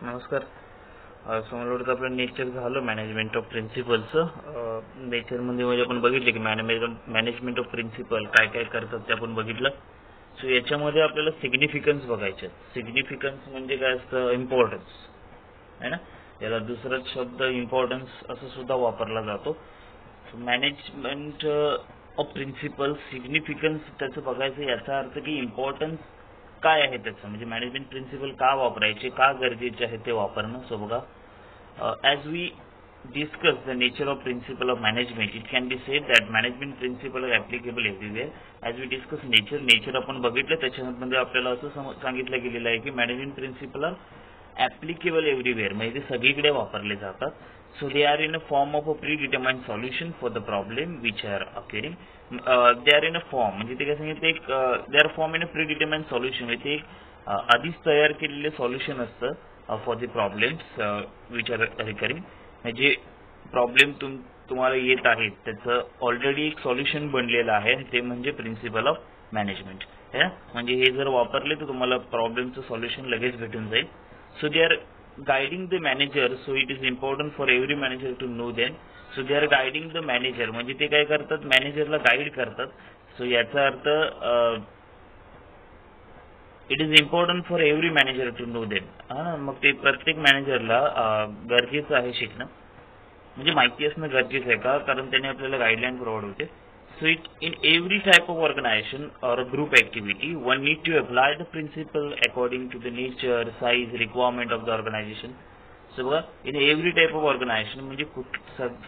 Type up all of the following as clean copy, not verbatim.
नमस्कार. समोर आपलं नेचर झालं मॅनेजमेंट ऑफ प्रिन्सिपलचं. नेचरमध्ये म्हणजे आपण बघितले की मॅनेजमेंट ऑफ प्रिन्सिपल काय काय करतात ते आपण बघितलं. सो याच्यामध्ये आपल्याला सिग्निफिकन्स बघायचे. सिग्निफिकन्स म्हणजे काय असतं? इम्पॉर्टन्स आहे ना. याला दुसराच शब्द इम्पॉर्टन्स असं सुद्धा वापरला जातो. मॅनेजमेंट ऑफ प्रिन्सिपल सिग्निफिकन्स त्याचं बघायचं. याचा अर्थ की इम्पॉर्टन्स काय आहे त्याचं, म्हणजे मॅनेजमेंट प्रिन्सिपल का वापरायचे, का गरजेचे आहे ते वापरणं. सो बघा, as we discuss the nature of principle of management, it can be said that management principle are applicable everywhere. As we discuss nature आपण बघितलं, त्याच्यामध्ये आपल्याला असं सांगितलं गेलेलं आहे की management principle are applicable everywhere, म्हणजे ते सगळीकडे वापरले जातात. So they are in a form of a pre determined solution for the problem which are occurring. They are in a form, म्हणजे ते काय सांगितलं, एक they are form in a pre determined solution, म्हणजे ते एक आधीच तयार केलेले सॉल्युशन असतं for the problems which are recurring. म्हणजे प्रॉब्लेम तुम्हाला येत आहेत त्याचं ऑलरेडी एक सॉल्युशन बनलेलं आहे, ते म्हणजे प्रिन्सिपल ऑफ मॅनेजमेंट. म्हणजे हे जर वापरले तर तुम्हाला प्रॉब्लेमचं सॉल्युशन लगेच भेटून जाईल. So they are guiding the manager, so it is important for every manager to know them. So they are guiding the manager, म्हणजे ते काय करतात, मॅनेजरला गाईड करतात. सो याचा अर्थ it is important for every manager to know them. मग ते प्रत्येक मॅनेजरला गरजेचं आहे शिकणं, म्हणजे माहिती असणं गरजेचं आहे. का? कारण त्याने आपल्याला गाईडलाईन प्रोव्हाइड होते. So in every type of organization or a group activity, one need to apply the principle according to the nature, size, requirement of the organization. So in every type of organization, म्हणजे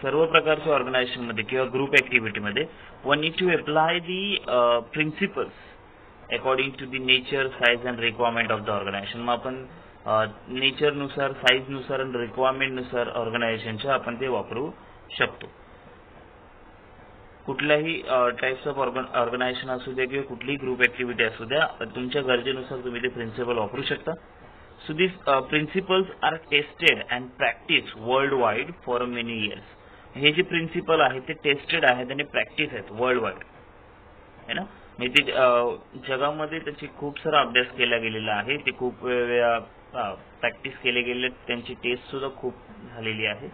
सर्व प्रकारच्या organisation मध्ये किंवा group activity मध्ये one need to apply the principles according to the nature, size and requirement of the organization. मग आपण nature नुसार, size नुसार आणि रिक्वायरमेंट नुसार ऑर्गनायझेशनच्या आपण ते वापरू शकतो. कुठल्याही टाइप्स ऑफ ऑर्गनायझेशन असू द्या किंवा कुठलीही ग्रुप ऍक्टिव्हिटी असू द्या, तुमच्या गरजेनुसार तुम्ही ते प्रिन्सिपल वापरू शकता. So this principles are tested and practice world wide for many years. हे जे प्रिन्सिपल आहेत ते टेस्टेड आहेत आणि प्रॅक्टिस आहेत वर्ल्ड वाईड, है ना. म्हणजे ते जगामध्ये त्याची खूप सारा अभ्यास केला गेलेला आहे, ते खूप वेळा प्रॅक्टिस केले गेले, त्यांची टेस्ट सुद्धा खूप झालेली आहे.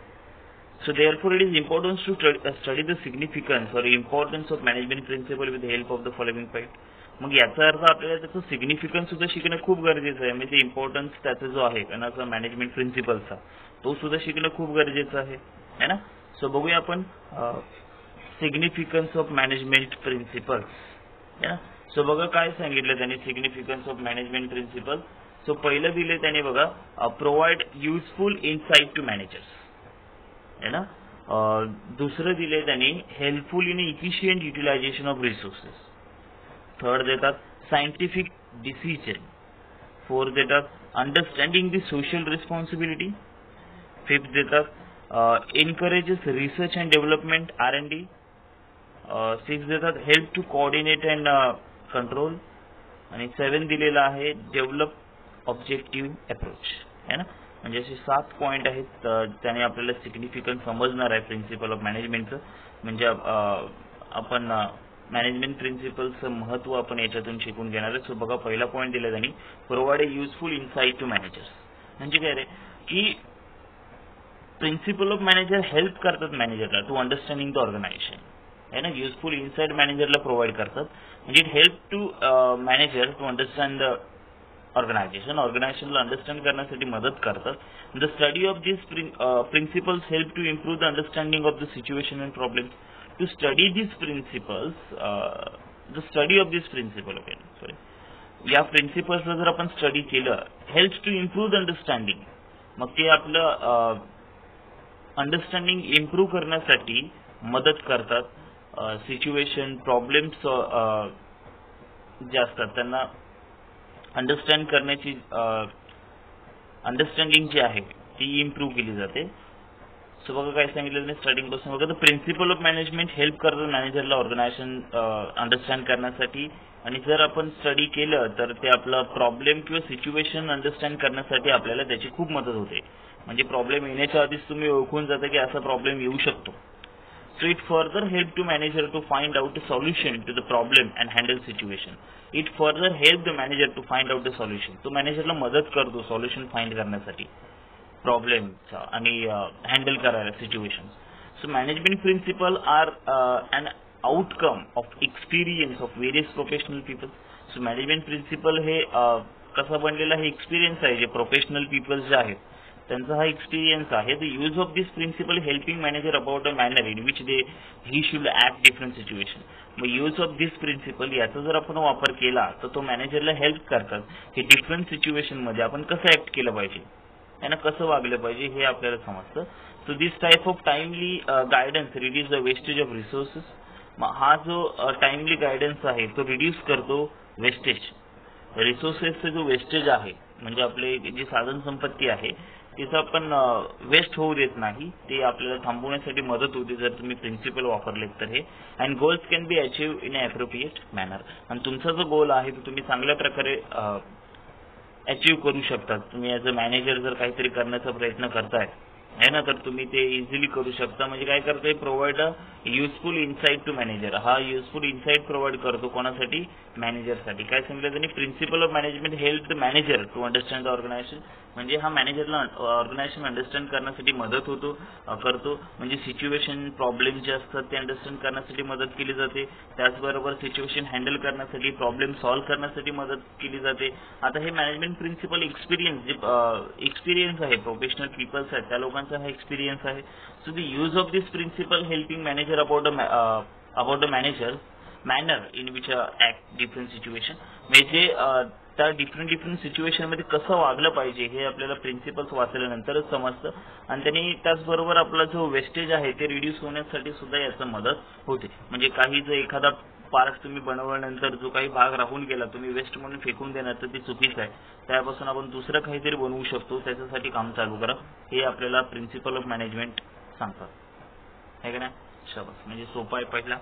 So therefore it is important to study the significance or importance of management principle with the help of the following point. मग याचा अर्थ आपल्याला त्याचं सिग्निफिकन्स सुद्धा शिकणं खूप गरजेचं आहे. म्हणजे इम्पॉर्टन्स त्याचा जो आहे कोणाचा मॅनेजमेंट प्रिन्सिपलचा, तो सुद्धा शिकणं खूप गरजेचं आहे ना. सो बघूया आपण significance of management principles. So बघा काय सांगितलं त्यांनी significance of management principle. So पहिलं दिले त्याने बघा, provide useful insight to managers, है ना. दुसरं दिले त्यांनी helpful in efficient utilisation of resources. Third देतात सायंटिफिक डिसिजन. फोर्थ देतात understanding the social responsibility. Fifth देतात encourages research and development R&D. Six देतात help to coordinate and control. आणि 7 दिलेला आहे डेव्हलप ऑब्जेक्टिव्ह अप्रोच, है ना. म्हणजे असे 7 पॉईंट आहेत. त्याने आपल्याला सिग्निफिकन्स समजणार आहे प्रिन्सिपल ऑफ मॅनेजमेंटचं. म्हणजे आपण मॅनेजमेंट प्रिन्सिपलचं महत्त्व आपण याच्यातून शिकून घेणार आहे. सो बघा पहिला पॉईंट दिला त्यांनी, provide a useful insight to managers. म्हणजे काय रे, की प्रिन्सिपल ऑफ मॅनेजर हेल्प करतात मॅनेजरला टू अंडरस्टँडिंग द ऑर्गनायझेशन, है ना. युजफुल इनसाइट मॅनेजरला प्रोव्हाइड करतात, म्हणजे it help to manager to understand the ऑर्गनायझेशनला अंडरस्टँड करण्यासाठी मदत करतात. The study of this principles help to improve the understanding of the situation and problems. To study this principles, the study of this principle, okay sorry, या प्रिन्सिपल्सला जर आपण study केलं, helps to improve the understanding, मग ते आपलं understanding improve करण्यासाठी मदत करतात. सिच्युएशन, प्रॉब्लेम्स जे असतात त्यांना अंडरस्टँड करण्याची अंडरस्टँडिंग जी आहे ती इम्प्रूव्ह केली जाते. सो बघा काय सांगितलं स्टार्टिंग पासून बघा, the principle of management help करतात मॅनेजरला ऑर्गनायझेशन अंडरस्टँड करण्यासाठी. आणि जर आपण स्टडी केलं तर ते आपलं प्रॉब्लेम किंवा सिच्युएशन अंडरस्टँड करण्यासाठी आपल्याला त्याची खूप मदत होते. म्हणजे प्रॉब्लेम येण्याच्या आधीच तुम्ही ओळखून जाता की असा प्रॉब्लेम येऊ शकतो. So it further help to manager to find out a solution to the problem and handle situation. It further help the manager to find out the solution. तो मॅनेजरला मदत करतो सॉल्युशन फाइंड करण्यासाठी प्रॉब्लेमचा आणि हँडल करायला situations. So management principle are an outcome of experience of various professional people. So management principle हे कसा बनलेला हे एक्सपिरियन्स आहे जे प्रोफेशनल पीपल्स जे आहेत त्यांचा हा एक्सपिरियन्स आहे. The use of this principle helping manager about a manner in which they he should act different situation. मग यूज ऑफ दिस प्रिन्सिपल याचा जर आपण वापर केला तर तो मॅनेजरला हेल्प करतात की डिफरंट सिच्युएशन मध्ये आपण कसं ऍक्ट केलं पाहिजे त्यांना कसं वागलं पाहिजे हे आपल्याला समजतं. So this type of timely guidance reduce the wastage of resources. मग हा जो टाइमली गायडन्स आहे तो रिड्यूस करतो वेस्टेज रिसोर्सेसचा जो वेस्टेज आहे म्हणजे आपले जी साधन संपत्ती आहे तिचं आपण वेस्ट होऊ देत नाही ते आपल्याला थांबवण्यासाठी मदत होते जर तुम्ही प्रिन्सिपल वापरलेत तर हे. And goals can be achieve in a appropriate manner. आणि तुमचा जो गोल आहे तो तुम्ही चांगल्या प्रकारे अचीव करू शकता. तुम्ही ॲज अ मॅनेजर जर काहीतरी करण्याचा प्रयत्न करताय आहे ना तर तुम्ही ते इझिली करू शकता. म्हणजे काय करतोय provide a useful insight to manager. हा युजफुल इन्साइट प्रोव्हाइड करतो कोणासाठी मॅनेजरसाठी. काय सांगितलं त्यांनी principle of management help the manager to understand the organisation. म्हणजे हा मॅनेजरला ऑर्गनायझेशन अंडरस्टँड करण्यासाठी मदत करतो. म्हणजे सिच्युएशन प्रॉब्लेम जे असतात ते अंडरस्टँड करण्यासाठी मदत केली जाते. त्याचबरोबर सिच्युएशन हँडल करण्यासाठी प्रॉब्लेम सॉल्व्ह करण्यासाठी मदत केली जाते. आता हे मॅनेजमेंट प्रिन्सिपल एक्सपिरियन्स जे एक्सपिरियन्स आहे प्रोफेशनल पीपल्स आहेत त्या लोकांचा हा एक्सपिरियन्स आहे. So the use of this principle helping manager about a manner in which act different situation. म्हणजे त्या डिफरंट सिच्युएशन मध्ये कसं वागलं पाहिजे हे आपल्याला प्रिन्सिपल्स वाचल्यानंतरच समजतं. आणि त्यांनी त्याचबरोबर आपला जो वेस्टेज आहे ते रिड्यूस होण्यासाठी सुद्धा याचं मदत होते. म्हणजे काही जर एखादा पार्क तुम्ही बनवल्यानंतर जो काही भाग राहून गेला तुम्ही वेस्ट म्हणून फेकून देणार तर ते चुकीचं आहे. त्यापासून आपण दुसरं काहीतरी बनवू शकतो त्याच्यासाठी काम चालू करा हे आपल्याला प्रिन्सिपल ऑफ मॅनेजमेंट सांगतात आहे का नाही. शाबास म्हणजे सोपा आहे पहिला.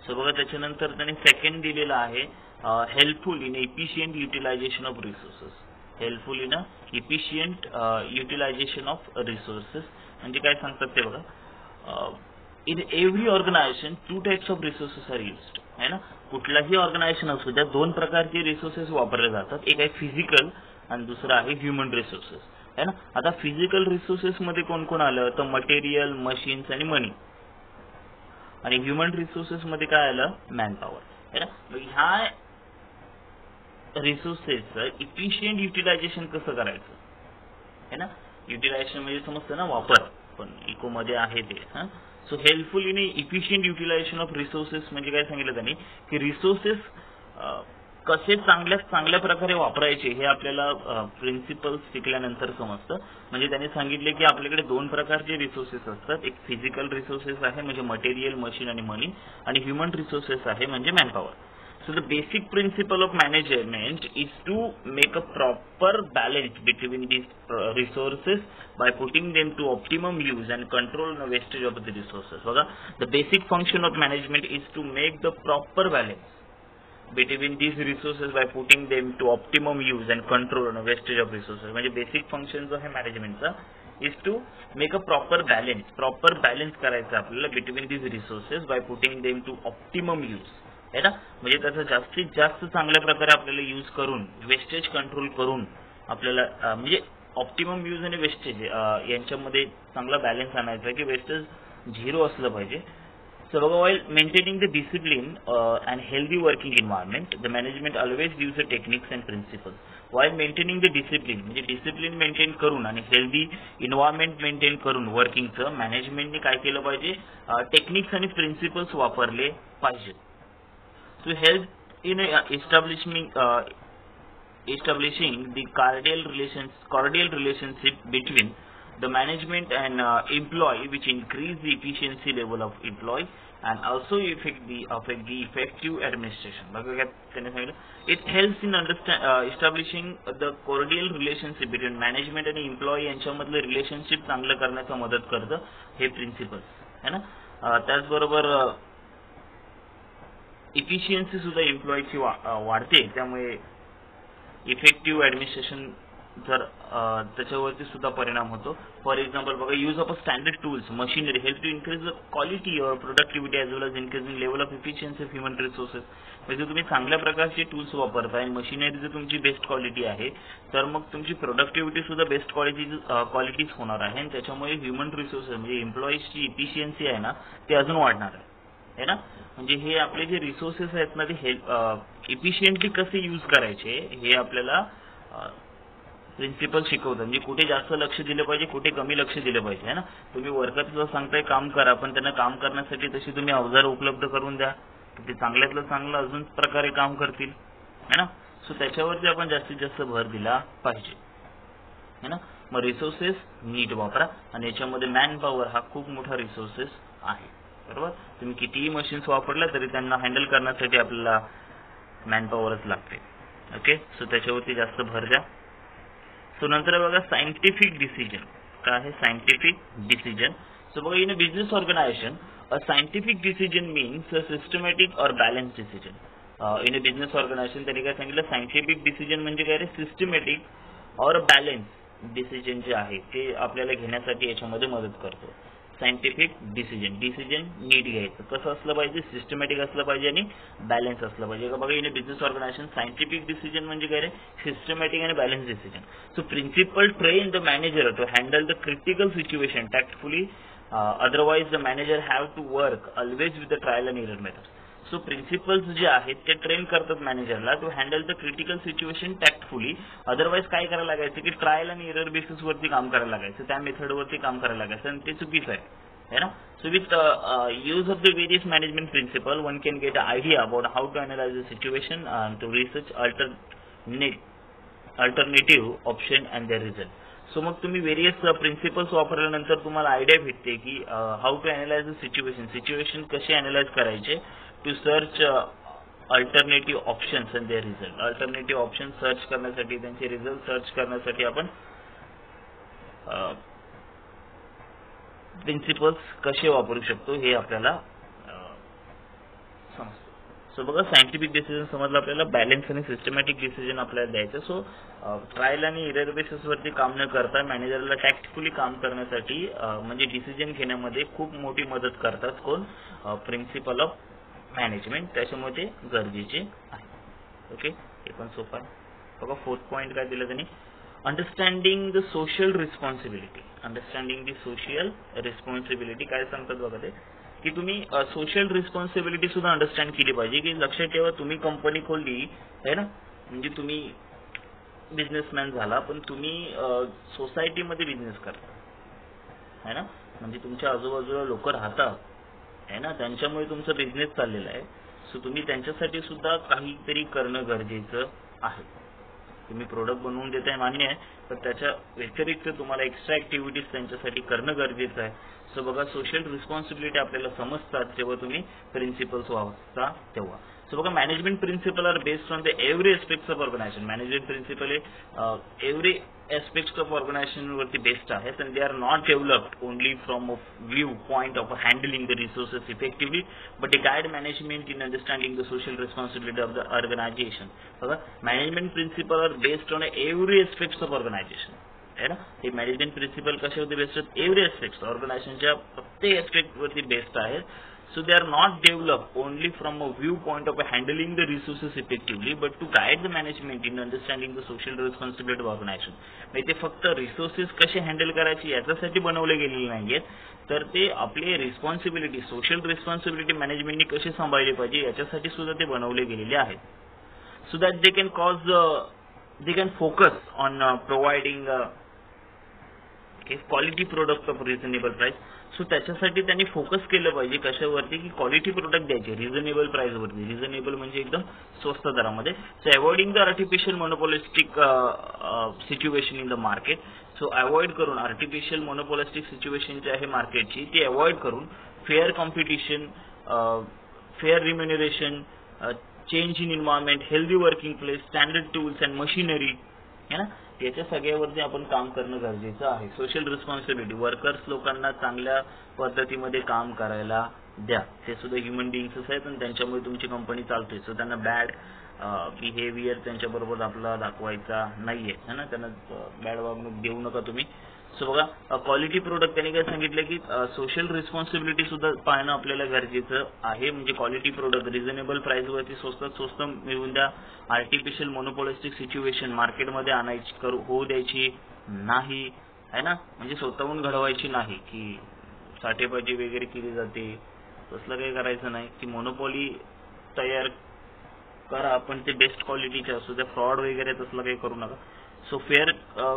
सो बघा त्याच्यानंतर त्यांनी सेकंड दिलेला आहे helpful in efficient utilisation of resources. Helpful in efficient utilisation of resources म्हणजे काय सांगतात ते बघा. In every organisation 2 types of resources are used आहे ना. कुठलाही ऑर्गनायझेशन असू द्या 2 प्रकारचे रिसोर्सेस वापरले जातात. एक आहे फिजिकल आणि दुसरं आहे ह्युमन रिसोर्सेस आहे ना. आता फिजिकल रिसोर्सेस मध्ये कोण कोण आलं तर मटेरियल मशीन्स आणि मनी. आणि ह्युमन रिसोर्सेस मध्ये काय आलं मॅनपॉवर आहे ना. ह्या रिसोर्सेसचं इफिशियंट युटिलायझेशन कसं करायचं आहे ना. युटिलायझेशन म्हणजे समजतं ना वापर पण इको मध्ये आहे ते. So helpful in efficient utilisation of resources म्हणजे काय सांगितलं त्यांनी की रिसोर्सेस कसे चांगल्या प्रकारे वापरायचे हे आपल्याला प्रिन्सिपल्स शिकल्यानंतर समजतं. म्हणजे त्यांनी सांगितले की आपल्याकडे 2 प्रकारचे रिसोर्सेस असतात. एक फिजिकल रिसोर्सेस आहे म्हणजे मटेरियल मशीन आणि मनी आणि ह्युमन रिसोर्सेस आहे म्हणजे manpower. So the basic principle of management is to make a proper balance between these resources by putting them to optimum use and control the wastage of the resources. बघा the basic function of management is to make the proper balance between these resources by putting them to optimum use and control the wastage of resources. म्हणजे basic function जो आहे मॅनेजमेंटचा is to make a proper balance करायचं आपल्याला between these resources by putting them to optimum use है ना. म्हणजे त्याचा जास्तीत जास्त चांगल्या प्रकारे आपल्याला यूज करून वेस्टेज कंट्रोल करून आपल्याला म्हणजे ऑप्टिमम यूज आणि वेस्टेज यांच्यामध्ये चांगला बॅलन्स आणायचा की वेस्टेज 0 असलं पाहिजे. सो बघा while maintaining the discipline and healthy working environment the management always gives the techniques and principles. while maintaining the discipline म्हणजे डिसिप्लिन मेंटेन करून आणि हेल्दी एन्व्हायरमेंट मेंटेन करून वर्किंगचं मॅनेजमेंटने काय केलं पाहिजे टेक्निक्स आणि प्रिन्सिपल्स वापरले पाहिजेत. To help in establishing the cordial relationship between the management and employee, which increase the efficiency level of employee and also affect the effective administration. बघा काय त्यांनी सांगितलं it helps in establishing the cordial relationship between management and employee यांच्यामधलं relationship चांगलं करण्याचा मदत करतं हे प्रिन्सिपल है ना. त्याचबरोबर इफिशियन्सी सुद्धा एम्प्लॉयची वाढते त्यामुळे इफेक्टिव्ह ऍडमिनिस्ट्रेशन तर त्याच्यावरती सुद्धा परिणाम होतो. फॉर एक्झाम्पल बघा, use of a standard tools machinery help to increase the quality और productivity as well as increasing level of efficiency of human resources. म्हणजे तुम्ही चांगल्या प्रकारचे टूल्स वापरताय, मशिनरी जर तुमची बेस्ट क्वालिटी आहे तर मग तुमची प्रोडक्टिव्हिटी सुद्धा बेस्ट क्वालिटीच होणार आहे आणि त्याच्यामुळे ह्युमन रिसोर्सेस म्हणजे एम्प्लॉईजची इफिशियन्सी आहे ना ते अजून वाढणार आहे ना. म्हणजे हे आपले जे रिसोर्सेस आहेत ना ते इफिशियंटली कसे यूज करायचे हे आपल्याला प्रिन्सिपल शिकवतात. म्हणजे कुठे जास्त लक्ष दिलं पाहिजे, कुठे कमी लक्ष दिलं पाहिजे है ना. तुम्ही वर्कर्सला सांगताय काम करा, पण त्यांना काम करण्यासाठी तशी तुम्ही अवजार उपलब्ध करून द्या, ते चांगल्यातलं चांगलं अजून प्रकारे काम करतील है ना. सो त्याच्यावरती आपण जास्तीत जास्त भर दिला पाहिजे है ना. मग रिसोर्सेस नीट वापरा आणि याच्यामध्ये मॅन पॉवर हा खूप मोठा रिसोर्सेस आहे, बरोबर. तुम्ही कितीही मशीन्स वापरल्या तरी त्यांना हँडल करण्यासाठी आपल्याला मॅन पॉवरच लागते. ओके, सो त्याच्यावरती जास्त भर द्या. सो नंतर बघा सायंटिफिक डिसिजन. काय आहे सायंटिफिक डिसिजन? सो बघा, in a business organization a scientific decision means a systematic और balance decision. In a business organization त्यांनी काय सांगितलं, सायंटिफिक डिसिजन म्हणजे काय रे, सिस्टमॅटिक और बॅलन्स डिसिजन जे आहे ते आपल्याला घेण्यासाठी याच्यामध्ये मदत करतो. सायंटिफिक डिसिजन नीट घ्यायचं, कसं असलं पाहिजे, सिस्टमॅटिक असलं पाहिजे आणि बॅलन्स असलं पाहिजे. बघा, in a business organization scientific decision म्हणजे काय रे, सिस्टमॅटिक आणि balance decision. So principle train the manager to handle the critical situation tactfully, otherwise the manager have to work always with the trial and error method. So principles जे आहेत ते train करतात मॅनेजरला to handle the critical situation tactfully. Otherwise काय करायला लागायचं की trial आणि एरर बेसिसवरती काम करायला लागायचं, त्या मेथडवरती काम करायला लागायचं आणि ते चुकीचं आहे ना. So with use of the various management principle, one can get an idea about how to analyze the situation and to research alternative option and their result. So मग तुम्ही various principles वापरल्यानंतर तुम्हाला आयडिया भेटते की how to analyze the situation कशी analyze करायचे, to search alternative options and their result. Alternative options search करण्यासाठी, त्यांचे result search करण्यासाठी आपण प्रिन्सिपल्स कसे वापरू शकतो हे आपल्याला समजतं. सो बघा, सायंटिफिक डिसिजन समजलं आपल्याला, बॅलन्स आणि सिस्टमॅटिक डिसिजन आपल्याला द्यायचं. सो ट्रायल आणि एरर बेसिसवरती काम न करता मॅनेजरला टॅक्टिकली काम करण्यासाठी म्हणजे डिसिजन घेण्यामध्ये खूप मोठी मदत करतात कोण, प्रिन्सिपल ऑफ मॅनेजमेंट. त्याच्यामुळे ते गरजेचे आहे. ओके, हे पण सोपं आहे. बघा, 4th पॉईंट काय दिलं त्यांनी, understanding the social responsibility. Understanding the social responsibility काय सांगतात बघा ते, की तुम्ही सोशल रिस्पॉन्सिबिलिटी सुद्धा अंडरस्टँड केली पाहिजे. की लक्षात ठेवा, तुम्ही कंपनी खोलली आहे ना, म्हणजे तुम्ही बिझनेसमॅन झाला, पण तुम्ही सोसायटीमध्ये बिझनेस करता है ना. म्हणजे तुमच्या आजूबाजूला लोक राहतात आहे ना, त्यांच्यामुळे तुमचा बिझनेस चाललेला आहे. सो तुम्ही त्यांच्यासाठी सुद्धा काहीतरी करणं गरजेचं आहे. तुम्ही प्रोडक्ट बनवून देताय मान्य आहे, पण त्याच्या व्यतिरिक्त तुम्हाला एक्स्ट्रा ऍक्टिव्हिटीज त्यांच्यासाठी करणं गरजेचं आहे. सो बघा, सोशल रिस्पॉन्सिबिलिटी आपल्याला समजतात जेव्हा तुम्ही प्रिन्सिपल्स वाचता तेव्हा. सो बघा, management principle are based on the every aspects of organization. Management principle हे एव्हरी एस्पेक्ट्स ऑफ ऑर्गनायझेशन वरती बेस्ड आहेत आणि they are not developed only from a view point of handling the resources effectively, but they guide management in understanding the social responsibility of the organization. बघा, management principle are based on every aspects of organization है ना. हे management principle कशावरती based आहेत, every aspects, ऑर्गनायझेशनच्या प्रत्येक aspect वरती based आहेत. So they are not developed only from a viewpoint of handling the resources effectively, but to guide the management in understanding the social responsibility of organization. म्हणजे ते फक्त resources कसे handle करायचे याच्यासाठी बनवले गेलेले नाहीयेत, तर ते आपले रिस्पॉन्सिबिलिटी, सोशल रिस्पॉन्सिबिलिटी मॅनेजमेंटनी कशी सांभाळली पाहिजे याच्यासाठी सुद्धा ते बनवले गेलेले आहेत. So that they can focus on providing quality product of reasonable price. So त्याच्यासाठी त्यांनी फोकस केलं पाहिजे कशावरती, की क्वालिटी प्रोडक्ट द्यायचे रिझनेबल प्राइस वरती. रिझनेबल म्हणजे एकदम स्वस्त दरामध्ये. So avoiding the artificial monopolistic situation in the market. So avoid करून आर्टिफिशियल मोनोपोलिस्टिक सिच्युएशन जे आहे मार्केटची ती अवॉइड करून fair competition, fair remuneration, change in environment, healthy working place, standard tools and machinery है ना, याच्या सगळ्यावरती आपण काम करणं गरजेचं आहे. सोशल रिस्पॉन्सिबिलिटी, वर्कर्स लोकांना चांगल्या पद्धतीमध्ये काम करायला द्या. ते सुद्धा ह्युमन बिईंग्सच आहेत आणि त्यांच्यामुळे तुमची कंपनी चालते. सो त्यांना बॅड बिहेवियर त्यांच्याबरोबर आपला दाखवायचा नाहीये है ना, त्यांना बॅड वागणूक देऊ नका तुम्ही. सो बघा क्वालिटी प्रोडक्ट त्यांनी काय सांगितलं की सोशल रिस्पॉन्सिबिलिटी सुद्धा पाहणं आपल्याला गरजेचं आहे. म्हणजे क्वालिटी प्रोडक्ट रिझनेबल प्राइसवरती स्वस्तात स्वस्त मिळवून द्या. आर्टिफिशियल मोनोपॉलिस्टिक सिच्युएशन मार्केटमध्ये आणायची होऊ द्यायची नाही है ना, म्हणजे स्वतःहून घडवायची नाही की साठेबाजी वगैरे केली जाते, तसलं काही करायचं नाही. की मोनोपॉली तयार करा पण ते बेस्ट क्वालिटीचे असू द्या, फ्रॉड वगैरे तसलं काही करू नका. सो फेअर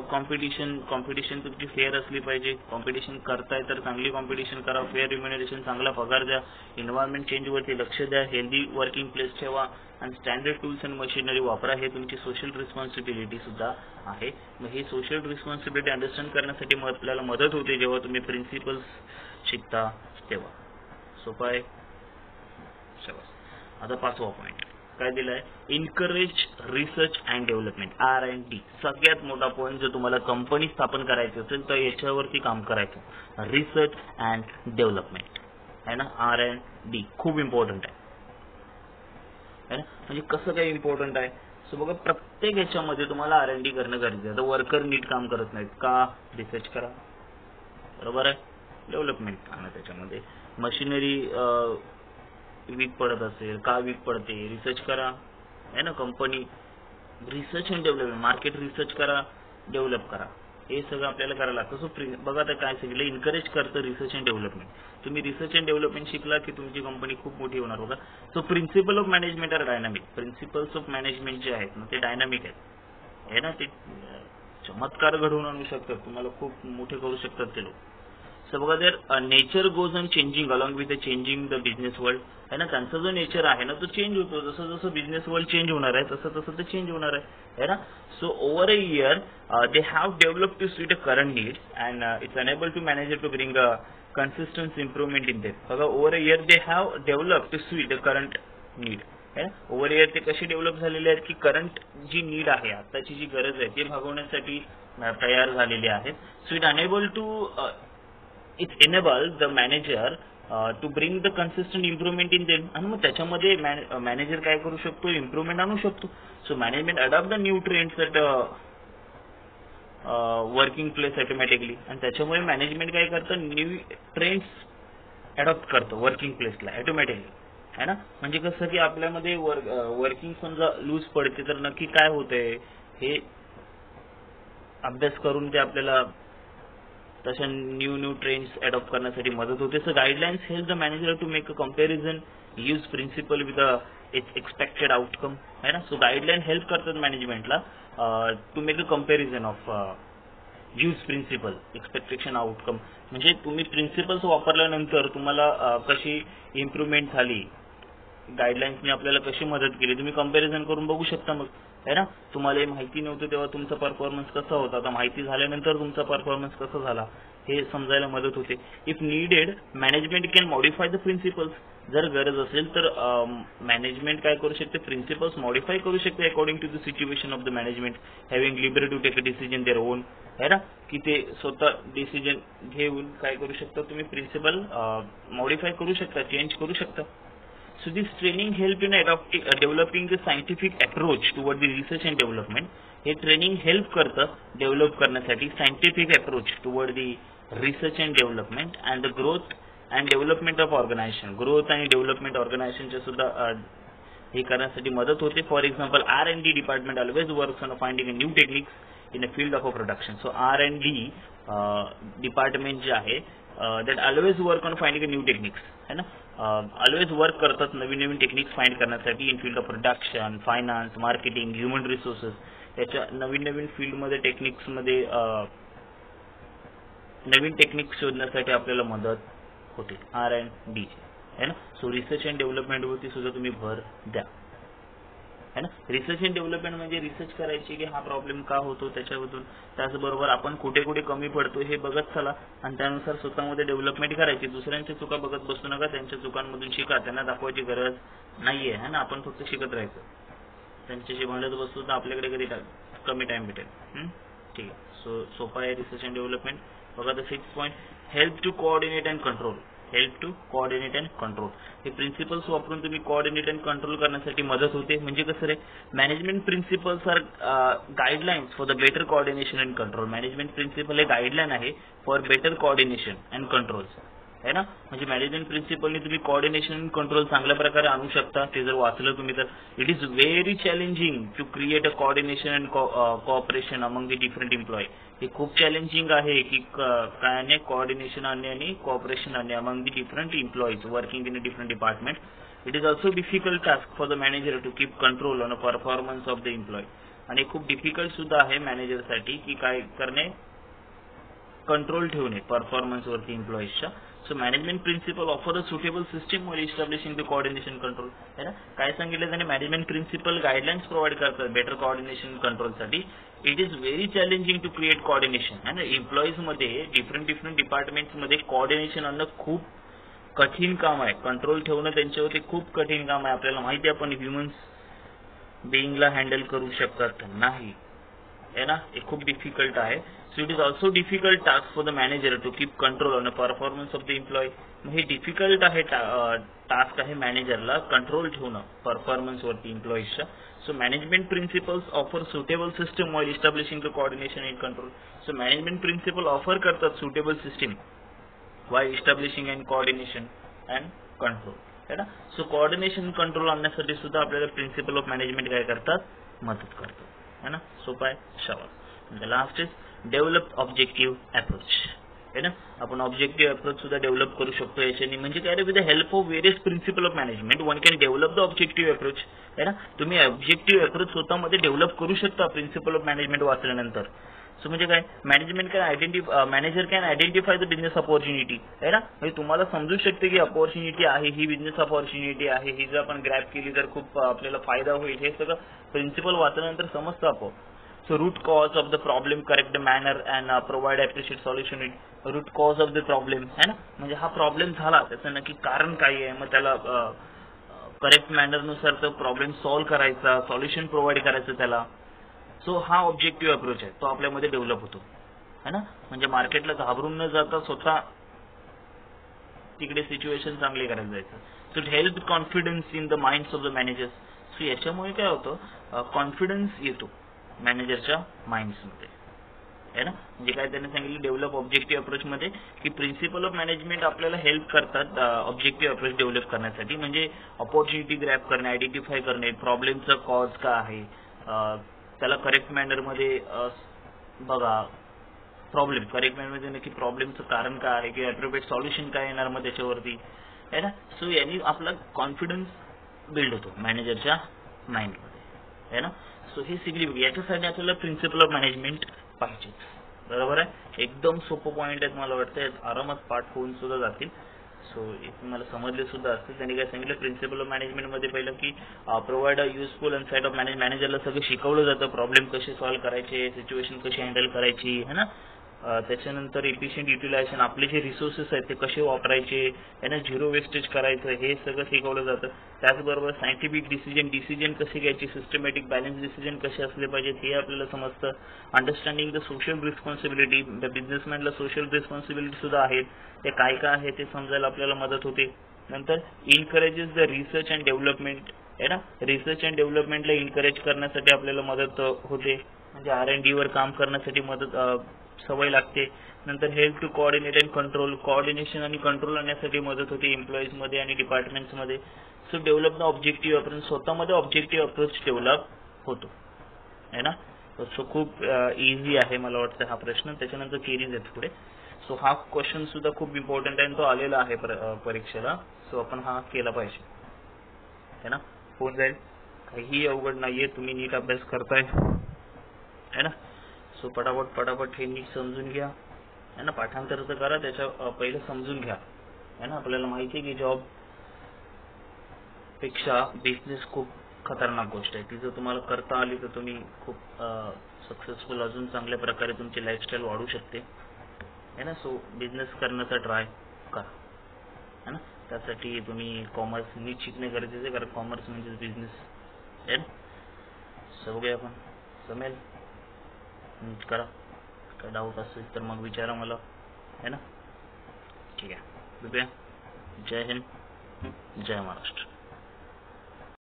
कॉम्पिटिशन तुमची फेअर असली पाहिजे. कॉम्पिटिशन करताय तर चांगली कॉम्पिटिशन करा, फेअर रिम्युनरेशन, चांगला पगार द्या, एन्व्हायरमेंट चेंजवरती लक्ष द्या, हेल्दी वर्किंग प्लेस ठेवा आणि स्टँडर्ड टूल्स अँड मशिनरी वापरा. हे तुमची सोशल रिस्पॉन्सिबिलिटी सुद्धा आहे. मग ही सोशल रिस्पॉन्सिबिलिटी अंडरस्टँड करण्यासाठी आपल्याला मदत होते जेव्हा तुम्ही प्रिन्सिपल्स शिकता तेव्हा. सोपं आहे. आता 5वा पॉईंट काय दिलाय, encourage research and development, R&D. सगळ्यात मोठा पॉईंट जर तुम्हाला कंपनी स्थापन करायची असेल तर याच्यावरती काम करायचं, रिसर्च अँड डेव्हलपमेंट आहे ना. R&D खूप इम्पॉर्टंट आहे ना. म्हणजे कसं काय इम्पॉर्टंट आहे. सो बघा प्रत्येक ह्याच्यामध्ये तुम्हाला R&D करणं गरजेचं आहे. वर्कर नीट काम करत नाहीत का, रिसर्च करा, बरोबर आहे. डेव्हलपमेंट आणा त्याच्यामध्ये. मशिनरी वीक पडत असेल का, वीक पडते, रिसर्च करा है ना. Company research and development, market research करा, डेव्हलप करा, हे सगळं आपल्याला करायला लागतं. सो बघा आता काय सांगितलं, इनकरेज करतं रिसर्च अँड डेव्हलपमेंट. तुम्ही रिसर्च अँड डेव्हलपमेंट शिकला की तुमची कंपनी खूप मोठी होणार बघा. So principle of management are dynamic. Principles of management जे आहेत ना ते डायनामिक आहेत है ना. ते चमत्कार घडवून आणू शकतात, तुम्हाला खूप मोठे करू शकतात ते लोक. सो बघा जर nature goes on changing along with the changing the business world है ना. त्यांचा जो नेचर आहे ना तो चेंज होतो, जसं जसं बिझनेस वर्ल्ड चेंज होणार आहे तसं तसं ते चेंज होणार आहे ना. So over a year they have developed to suit a current needs and it's enable to manage to bring a consistence improvement in them. बघा over a year they have developed to suit a current need है ना. Over year ते कसे develop झालेले आहेत की current जी need आहे, आताची जी गरज आहे ते भागवण्यासाठी तयार झालेले आहेत. So it enable to it enables the manager to bring the consistent improvement in them. आणि मग त्याच्यामध्ये मॅनेजर काय करू शकतो, इम्प्रुव्हमेंट आणू शकतो. So management adopt the new trends at working place automatically. आणि त्याच्यामुळे मॅनेजमेंट काय करतं, न्यू ट्रेंड्स अडॉप्ट करतो वर्किंग प्लेसला ऑटोमॅटिकली है ना. म्हणजे कसं की आपल्यामध्ये वर्किंग समजा लूज पडते तर नक्की काय होतंय हे अभ्यास करून ते आपल्याला तशा न्यू ट्रेंड्स अडॉप्ट करण्यासाठी मदत होते. So guidelines help the manager to make a comparison, use principle with its expected outcome है ना. सो गाईडलाईन हेल्प करतात मॅनेजमेंटला to make a comparison of use principle expectation outcome. म्हणजे तुम्ही प्रिन्सिपल्स वापरल्यानंतर तुम्हाला कशी इम्प्रुव्हमेंट झाली, गाईडलाईन्सने आपल्याला कशी मदत केली, तुम्ही कंपॅरिझन करून बघू शकता मग है ना. तुम्हाला माहिती नव्हतं तेव्हा तुमचा परफॉर्मन्स कसा होता, आता माहिती झाल्यानंतर तुमचा परफॉर्मन्स कसा झाला हे समजायला मदत होते. If needed management can modify the principles. जर गरज असेल तर मॅनेजमेंट काय करू शकते, प्रिन्सिपल्स मॉडिफाय करू शकते according to the situation of the management, having liberty to take a decision their own है ना. की ते स्वतः डिसिजन घेऊन काय करू शकता, तुम्ही प्रिन्सिपल मॉडिफाय करू शकता, चेंज करू शकता. So this training help in developing the scientific approach toward the research and development. हे ट्रेनिंग हेल्प करतं डेव्हलप करण्यासाठी scientific approach toward the research and development and the growth and development of organisation. Growth आणि development ऑर्गनायझेशनच्या सुद्धा हे करण्यासाठी मदत होते. For example R&D department always works on finding a new techniques in a field of a production. So R&D department जे आहे that always work on finding a new techniques है ना. ऑलवेज वर्क करतात नवीन नवीन टेक्निक्स फाइंड करण्यासाठी in field of production, finance, marketing, human resources. याच्या नवीन नवीन फील्डमध्ये टेक्निक्समध्ये नवीन टेक्निक्स शोधण्यासाठी आपल्याला मदत होते R&D है ना. सो रिसर्च अँड डेव्हलपमेंटवरती सुद्धा तुम्ही भर द्या है ना. रिसर्च अँड डेव्हलपमेंट म्हणजे रिसर्च करायची की हा प्रॉब्लेम का होतो त्याच्याबद्दल, त्याचबरोबर आपण कुठे कुठे कमी पडतो हे बघत चला आणि त्यानुसार स्वतःमध्ये डेव्हलपमेंट करायची. दुसऱ्यांच्या चुका बघत बसू नका, त्यांच्या चुकांमधून शिका, त्यांना दाखवायची गरज नाहीये है ना. आपण फक्त शिकत राहायचं, त्यांच्याशी भांडत बसतो तर आपल्याकडे कधी कमी टाइम भेटेल. ठीक आहे. सो सोपा आहे रिसर्च अँड डेव्हलपमेंट. बघा the 6th point, help to coordinate and control help to coordinate and control. हे प्रिन्सिपल्स वापरून तुम्ही कोऑर्डिनेट अँड कंट्रोल करण्यासाठी मदत होते. म्हणजे कसं रे, management principles are guidelines for the better coordination and control. Management principle हे गाईडलाईन आहे for better coordination and control है ना. म्हणजे मॅनेजमेंट प्रिन्सिपलने तुम्ही कोऑर्डिनेशन कंट्रोल चांगल्या प्रकारे आणू शकता. ते जर वाचलं तुम्ही तर it is very challenging to create a coordination and cooperation among the different employ. हे खूप चॅलेंजिंग आहे की काय नाही कोऑर्डिनेशन आणणे आणि कोऑपरेशन आणणे among the different employees working in a different department. It is also difficult task for the manager to keep control on a performance of the employ. आणि खूप डिफिकल्ट सुद्धा आहे मॅनेजरसाठी की काय करणे, कंट्रोल ठेवणे परफॉर्मन्स वरती एम्प्लॉईजच्या. So management principle offer a suitable system for establishing the coordination control है ना. काय सांगितलं त्याने, मॅनेजमेंट प्रिन्सिपल गाईडलाईन्स प्रोव्हाइड करतात बेटर कोऑर्डिनेशन कंट्रोलसाठी. It is very challenging to create coordination है ना. एम्प्लॉईज मध्ये डिफरंट डिपार्टमेंट्स मध्ये कोऑर्डिनेशन आणणं खूप कठीण काम आहे. कंट्रोल ठेवणं त्यांच्यावरती खूप कठीण काम आहे. आपल्याला माहिती आहे आपण ह्युमन्स बिईंगला हँडल करू शकत नाही है ना. हे खूप डिफिकल्ट आहे. So it is also difficult task for the manager to keep control on the performance of the employee. हे डिफिकल्ट आहे टास्क आहे मॅनेजरला कंट्रोल ठेवणं परफॉर्मन्स वरती एम्प्लॉईजच्या. So management principles offer suitable system while establishing the coordination and control. So management principle offer करतात suitable system while establishing and coordination and control है ना. सो कोऑर्डिनेशन कंट्रोल आणण्यासाठी सुद्धा आपल्याला प्रिन्सिपल ऑफ मॅनेजमेंट काय करतात, मदत करतात है ना. सोपा आहे. शाबास. The last is develop objective approach है ना. आपण ऑब्जेक्टिव्ह अप्रोच सुद्धा डेव्हलप करू शकतो याच्यानी. म्हणजे काय रे, with the help of various principle of management one can develop the objective approach है ना. तुम्ही ऑब्जेक्टिव्ह अप्रोच स्वतःमध्ये डेव्हलप करू शकता प्रिन्सिपल ऑफ मॅनेजमेंट वाचल्यानंतर. सो म्हणजे काय, manager can identify the business opportunity है ना. म्हणजे तुम्हाला समजू शकते की अपॉर्च्युनिटी आहे, ही बिझनेस अपॉर्च्युनिटी आहे, ही जर आपण ग्रॅब केली तर खूप आपल्याला फायदा होईल. हे सगळं प्रिन्सिपल वाचल्यानंतर समजतं आपण. So root cause of the problem, correct the manner and provide appropriate solution. root cause of the problem है ना. म्हणजे हा प्रॉब्लेम झाला त्याचं नक्की कारण काय आहे, मग त्याला करेक्ट मॅनर नुसार तो प्रॉब्लेम सॉल्व्ह करायचा, सॉल्युशन प्रोव्हाइड करायचं त्याला. सो हा ऑब्जेक्टिव्ह अप्रोच आहे, तो आपल्यामध्ये डेव्हलप होतो है ना. म्हणजे मार्केटला घाबरून न जाता स्वतः तिकडे सिच्युएशन चांगली करायला जायचं. So it help confidence in the minds of the managers. So याच्यामुळे काय होतं, कॉन्फिडन्स येतो मॅनेजरच्या माइंड्समध्ये है ना. म्हणजे काय त्यांनी सांगितलं डेव्हलप ऑब्जेक्टिव्ह अप्रोच मध्ये की प्रिन्सिपल ऑफ मॅनेजमेंट आपल्याला हेल्प करतात ऑब्जेक्टिव्ह अप्रोच डेव्हलप करण्यासाठी. म्हणजे अपॉर्च्युनिटी ग्रॅब करणे, आयडेंटिफाय करणे, प्रॉब्लेमचा कॉज काय आहे, त्याला करेक्ट मॅनरमध्ये बघा प्रॉब्लेम करेक्ट मॅनरमध्ये नक्की प्रॉब्लेमचं कारण काय आहे किंवा ॲप्रोप्रिएट सॉल्युशन काय येणार मग त्याच्यावरती है ना. सो यांनी आपला कॉन्फिडन्स बिल्ड होतो मॅनेजरच्या माइंडमध्ये है ना. सो हे सिग्निफिकंट, याच्यासाठी आपल्याला प्रिन्सिपल ऑफ मॅनेजमेंट पाहिजे. बरोबर आहे. एकदम सोपं पॉईंट आहेत, मला वाटतं आरामात पाठ होऊन सुद्धा जातील. सो तुम्हाला समजले सुद्धा असतील. त्यांनी काय सांगितलं प्रिन्सिपल ऑफ मॅनेजमेंट मध्ये पहिलं की provide a useful insight of मॅनेजरला सगळं शिकवलं जातं, प्रॉब्लेम कसे सॉल्व्ह करायचे, सिच्युएशन कशी हँडल करायची है ना. त्याच्यानंतर एफिशियंट युटिलायझेशन, आपले जे रिसोर्सेस आहेत ते कसे वापरायचे यांना झिरो वेस्टेज करायचं, हे सगळं शिकवलं जातं. त्याचबरोबर सायंटिफिक डिसिजन कसे घ्यायचे, सिस्टमॅटिक बॅलन्स डिसिजन कसे असले पाहिजेत हे आपल्याला समजतं. अंडरस्टँडिंग द सोशल रिस्पॉन्सिबिलिटी, बिझनेसमॅनला सोशल रिस्पॉन्सिबिलिटी सुद्धा आहेत, ते काय काय आहे ते समजायला आपल्याला मदत होते. नंतर encourages the research and development है ना. रिसर्च अँड डेव्हलपमेंटला इनकरेज करण्यासाठी आपल्याला मदत होते. म्हणजे R&D वर काम करण्यासाठी मदत सवय लागते. नंतर help to coordinate and control, coordination आणि कंट्रोल आणण्यासाठी मदत होते एम्प्लॉईज मध्ये आणि डिपार्टमेंट्स मध्ये. So develop the objective approach, स्वतःमध्ये ऑब्जेक्टिव्ह अप्रोच डेव्हलप होतो है ना. सो खूप इझी आहे मला वाटतं हा प्रश्न. त्याच्यानंतर केरीज आहेत पुढे. सो हा क्वेश्चन सुद्धा खूप इम्पॉर्टंट आहे, तो आलेला आहे परीक्षेला. सो आपण हा केला पाहिजे है ना. होऊन जाईल, काही अवघड नाहीये, तुम्ही नीट अभ्यास करताय है ना. सो पटापट हे नीट समजून घ्या है ना. पाठांतर तर करा, त्याच्या पहिलं समजून घ्या है ना. आपल्याला माहिती आहे की जॉब पेक्षा बिझनेस खूप खतरनाक गोष्ट आहे. ती जर तुम्हाला करता आली तर तुम्ही खूप सक्सेसफुल, अजून चांगल्या प्रकारे तुमची लाईफस्टाईल वाढू शकते है ना. सो बिझनेस करण्याचा ट्राय करा है ना. त्यासाठी तुम्ही कॉमर्स नीट शिकणे गरजेचे आहे, कारण कॉमर्स म्हणजे बिझनेस आहे ना. सगळे आपण जमेल, नीट करा. काय डाऊट असेल तर मग विचारा मला है ना. ठीक आहे, बघूया. जय हिंद, जय महाराष्ट्र.